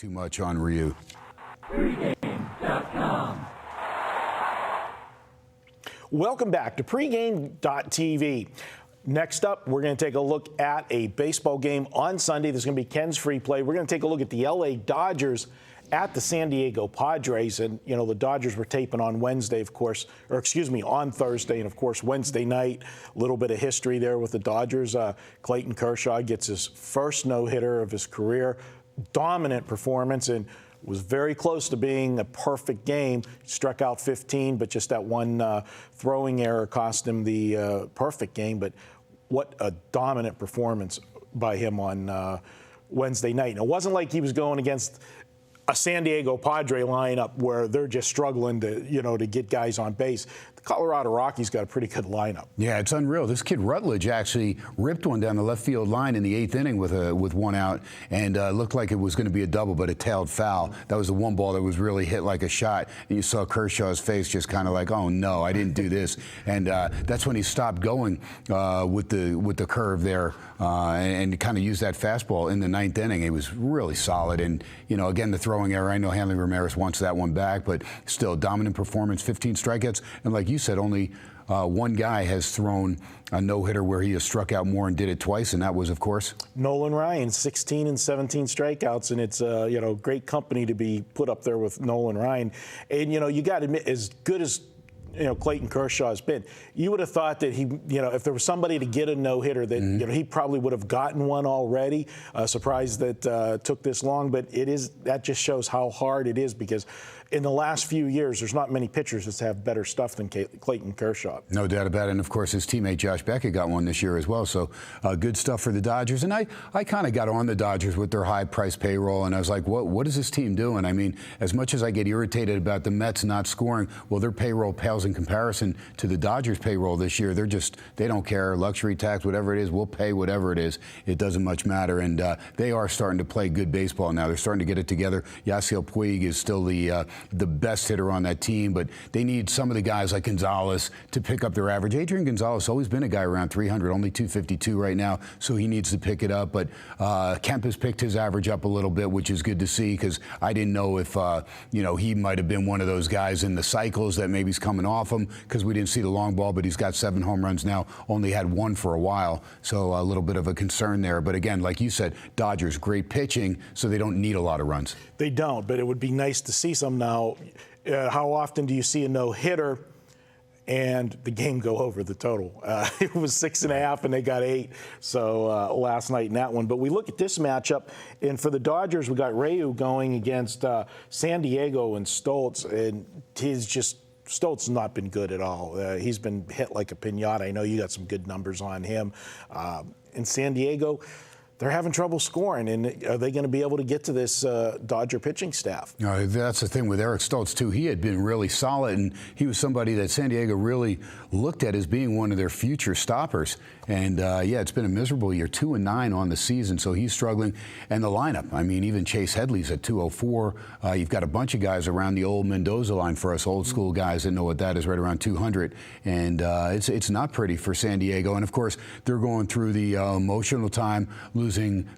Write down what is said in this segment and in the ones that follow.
Too much on Ryu. Welcome back to pregame.tv. Next up, we're going to take a look at a baseball game on Sunday. There's going to be Ken's free play. We're going to take a look at the LA Dodgers at the San Diego Padres. And, you know, the Dodgers were taping on Wednesday, of course, or excuse me, on Thursday. And, of course, Wednesday night, a little bit of history there with the Dodgers. Clayton Kershaw gets his first no-hitter of his career. Dominant performance and was very close to being a perfect game. Struck out 15, but just that one throwing error cost him the perfect game. But what a dominant performance by him on Wednesday night. And it wasn't like he was going against a San Diego Padre lineup where they're just struggling to, you know, to get guys on base. The Colorado Rockies got a pretty good lineup. Yeah, it's unreal. This kid Rutledge actually ripped one down the left field line in the 8th inning with one out, and looked like it was going to be a double, but it tailed foul. That was the one ball that was really hit like a shot, and you saw Kershaw's face just kind of like, oh no, I didn't do this, and that's when he stopped going with the curve there and kind of used that fastball in the 9th inning. It was really solid, and you know, again, the throwing error. I know Hanley Ramirez wants that one back, but still dominant performance, 15 strikeouts, and like you said, only one guy has thrown a no-hitter where he has struck out more and did it twice, and that was, of course, Nolan Ryan, 16 and 17 strikeouts, and it's you know, great company to be put up there with Nolan Ryan. And you know, you got to admit, as good as you know Clayton Kershaw has been, you would have thought that he, you know, if there was somebody to get a no-hitter, that you know, he probably would have gotten one already. Surprised that took this long, but that just shows how hard it is, because in the last few years, there's not many pitchers that have better stuff than Clayton Kershaw. No doubt about it. And, of course, his teammate Josh Beckett got one this year as well. So good stuff for the Dodgers. And I kind of got on the Dodgers with their high-price payroll, and I was like, what is this team doing? I mean, as much as I get irritated about the Mets not scoring, well, their payroll pales in comparison to the Dodgers' payroll this year. They don't care. Luxury tax, whatever it is, we'll pay whatever it is. It doesn't much matter. And they are starting to play good baseball now. They're starting to get it together. Yasiel Puig is still the best hitter on that team, but they need some of the guys like Gonzalez to pick up their average. Adrian Gonzalez has always been a guy around 300, only 252 right now, so he needs to pick it up. But Kemp has picked his average up a little bit, which is good to see, because I didn't know if you know, he might have been one of those guys in the cycles that maybe he's coming off him, because we didn't see the long ball, but he's got 7 home runs now, only had 1 for a while, so a little bit of a concern there. But again, like you said, Dodgers, great pitching, so they don't need a lot of runs. They don't, but it would be nice to see some now. How often do you see a no-hitter and the game go over the total? It was 6.5 and they got 8. So last night in that one. But we look at this matchup, and for the Dodgers, we got Ryu going against San Diego and Stoltz, and Stoltz has not been good at all. He's been hit like a piñata. I know you got some good numbers on him. In San Diego, they're having trouble scoring, and are they going to be able to get to this Dodger pitching staff? That's the thing with Eric Stoltz, too. He had been really solid, and he was somebody that San Diego really looked at as being one of their future stoppers. And, yeah, it's been a miserable year, 2-9 on the season, so he's struggling. And the lineup, I mean, even Chase Headley's at 204. You've got a bunch of guys around the old Mendoza line for us old-school guys that know what that is, right around 200. And it's not pretty for San Diego. And, of course, they're going through the emotional time, losing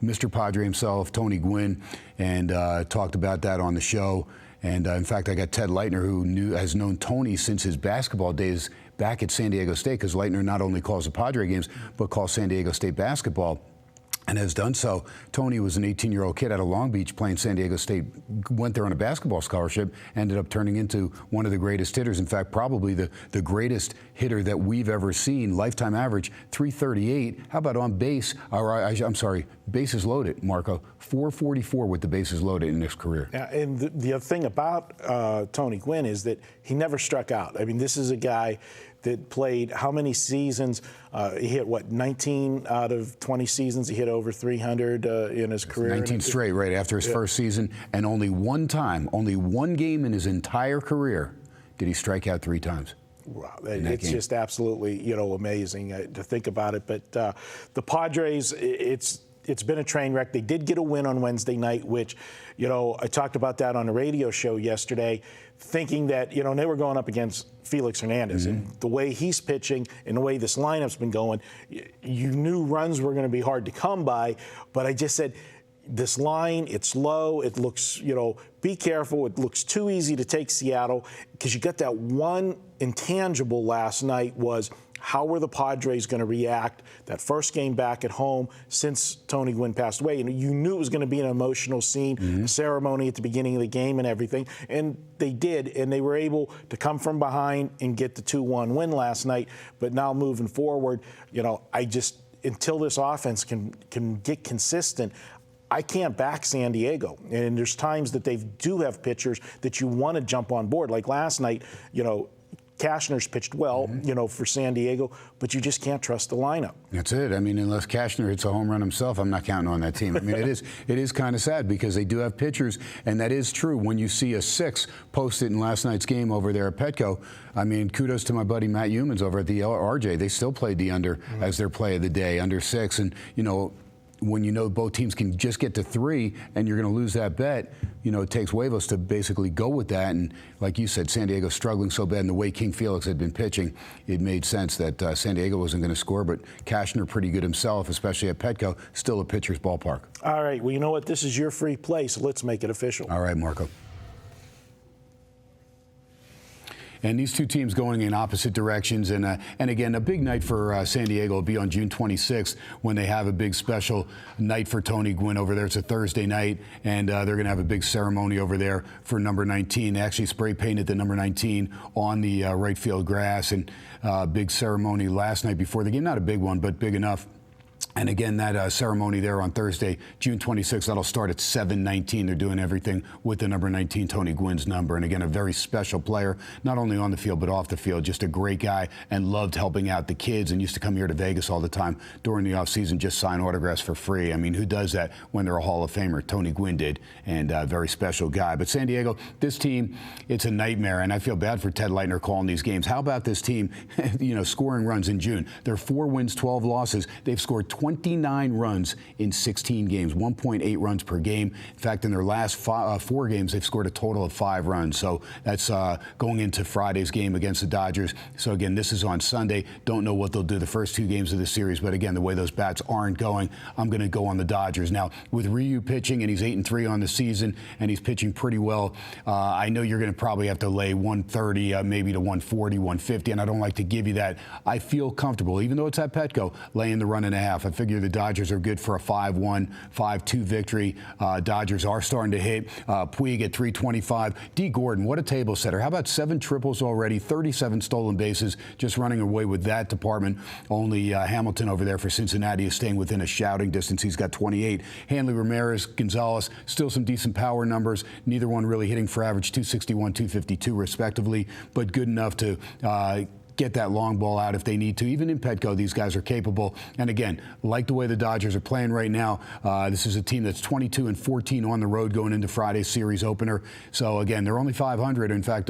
Mr. Padre himself, Tony Gwynn, and talked about that on the show. And, in fact, I got Ted Leitner, who has known Tony since his basketball days back at San Diego State, because Leitner not only calls the Padre games, but calls San Diego State basketball, and has done so. Tony was an 18-year-old kid out of Long Beach playing San Diego State, went there on a basketball scholarship, ended up turning into one of the greatest hitters. In fact, probably the greatest hitter that we've ever seen. Lifetime average, 338. How about on base? I'm sorry, bases loaded, Marco. 444 with the bases loaded in his career. Yeah, and the other thing about Tony Gwynn is that he never struck out. I mean, this is a guy that played how many seasons? He hit, 19 out of 20 seasons. He hit over 300 in his career. 19 straight, right after his first season. And only one game in his entire career did he strike out 3 times. Wow, it's just absolutely, amazing to think about it. But the Padres, it's been a train wreck. They did get a win on Wednesday night, which, I talked about that on a radio show yesterday, thinking that, they were going up against Felix Hernandez. And the way he's pitching and the way this lineup's been going, you knew runs were going to be hard to come by. But I just said, this line, it's low. It looks, be careful. It looks too easy to take Seattle because you got that one intangible last night was how were the Padres going to react that first game back at home since Tony Gwynn passed away? And you knew it was going to be an emotional scene, a ceremony at the beginning of the game and everything. And they did, and they were able to come from behind and get the 2-1 win last night. But now moving forward, until this offense can get consistent, I can't back San Diego. And there's times that they do have pitchers that you want to jump on board. Like last night, Cashner's pitched well, for San Diego, but you just can't trust the lineup. That's it. I mean, unless Cashner hits a home run himself, I'm not counting on that team. I mean, it is kind of sad because they do have pitchers, and that is true. When you see a 6 posted in last night's game over there at Petco, I mean, kudos to my buddy Matt Humans over at the RJ. They still played the under as their play of the day, under 6, and when both teams can just get to 3 and you're going to lose that bet, it takes huevos to basically go with that. And like you said, San Diego's struggling so bad, and the way King Felix had been pitching, it made sense that San Diego wasn't going to score. But Cashner pretty good himself, especially at Petco, still a pitcher's ballpark. All right, well, you know what? This is your free play, so let's make it official. All right, Marco. And these two teams going in opposite directions. And again, a big night for San Diego will be on June 26th when they have a big special night for Tony Gwynn over there. It's a Thursday night, and they're going to have a big ceremony over there for number 19. They actually spray painted the number 19 on the right field grass, and big ceremony last night before the game. Not a big one, but big enough. And again, that ceremony there on Thursday, June 26th, that'll start at 7:19. They're doing everything with the number 19, Tony Gwynn's number. And again, a very special player, not only on the field, but off the field. Just a great guy and loved helping out the kids and used to come here to Vegas all the time during the offseason, just sign autographs for free. I mean, who does that when they're a Hall of Famer? Tony Gwynn did, and a very special guy. But San Diego, this team, it's a nightmare, and I feel bad for Ted Leitner calling these games. How about this team, scoring runs in June? They're 4 wins, 12 losses. They've scored 29 runs in 16 games, 1.8 runs per game. In fact, in their last 4 games, they've scored a total of 5 runs. So that's going into Friday's game against the Dodgers. So again, this is on Sunday. Don't know what they'll do the first 2 games of the series, but again, the way those bats aren't going, I'm going to go on the Dodgers. Now, with Ryu pitching, and he's 8-3 on the season, and he's pitching pretty well, I know you're going to probably have to lay 130, maybe to 140, 150, and I don't like to give you that. I feel comfortable, even though it's at Petco, laying the 1.5. I figure the Dodgers are good for a 5-1, 5-2 victory. Dodgers are starting to hit. Puig at 325. D. Gordon, what a table setter. How about 7 triples already, 37 stolen bases, just running away with that department. Only Hamilton over there for Cincinnati is staying within a shouting distance. He's got 28. Hanley Ramirez, Gonzalez, still some decent power numbers. Neither one really hitting for average 261, 252 respectively, but good enough to get that long ball out if they need to. Even in Petco, these guys are capable. And again, like the way the Dodgers are playing right now, this is a team that's 22-14 on the road going into Friday's series opener. So again, they're only 500. In fact,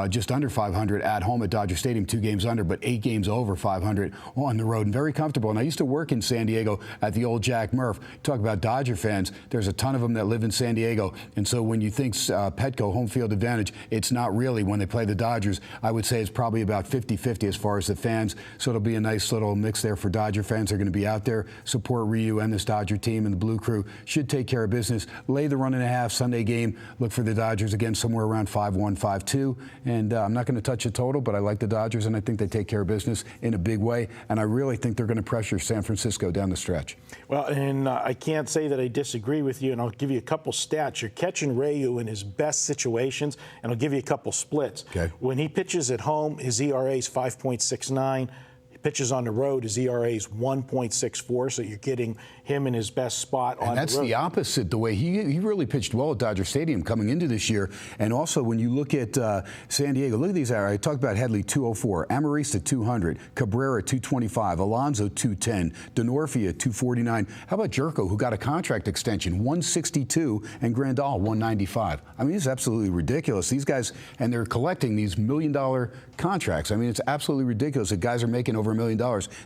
just under 500 at home at Dodger Stadium, 2 games under, but 8 games over 500 on the road, and very comfortable. And I used to work in San Diego at the old Jack Murph. Talk about Dodger fans. There's a ton of them that live in San Diego. And so when you think Petco, home field advantage, it's not really. When they play the Dodgers, I would say it's probably about 50-50 as far as the fans. So it'll be a nice little mix there for Dodger fans. They're going to be out there, support Ryu and this Dodger team, and the Blue Crew should take care of business. Lay the 1.5 Sunday game. Look for the Dodgers again somewhere around 5-1, 5-2. And I'm not going to touch a total, but I like the Dodgers, and I think they take care of business in a big way. And I really think they're going to pressure San Francisco down the stretch. Well, and I can't say that I disagree with you, and I'll give you a couple stats. You're catching Ryu in his best situations, and I'll give you a couple splits. Okay. When he pitches at home, his ERA is 5.69. He pitches on the road, his ERA is 1.64, so you're getting him in his best spot on the road. And that's the opposite, the way he really pitched well at Dodger Stadium coming into this year. And also, when you look at San Diego, look at these. I talked about Headley, 204, Amarista, 200, Cabrera, 225, Alonso, 210, Denorfia, 249. How about Jerko, who got a contract extension, 162, and Grandal, 195. I mean, it's absolutely ridiculous. These guys, and they're collecting these $1 million contracts. I mean, it's absolutely ridiculous that guys are making over over $1 million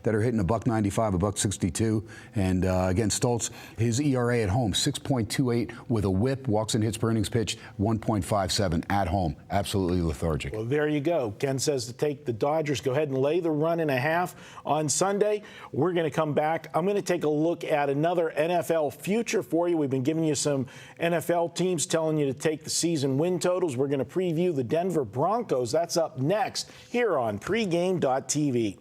that are hitting $1.95, $1.62. And again, Stoltz, his ERA at home, 6.28 with a whip, walks and hits per innings pitched, 1.57 at home. Absolutely lethargic. Well, there you go. Ken says to take the Dodgers. Go ahead and lay the 1.5 on Sunday. We're going to come back. I'm going to take a look at another NFL future for you. We've been giving you some NFL teams, telling you to take the season win totals. We're going to preview the Denver Broncos. That's up next here on pregame.tv.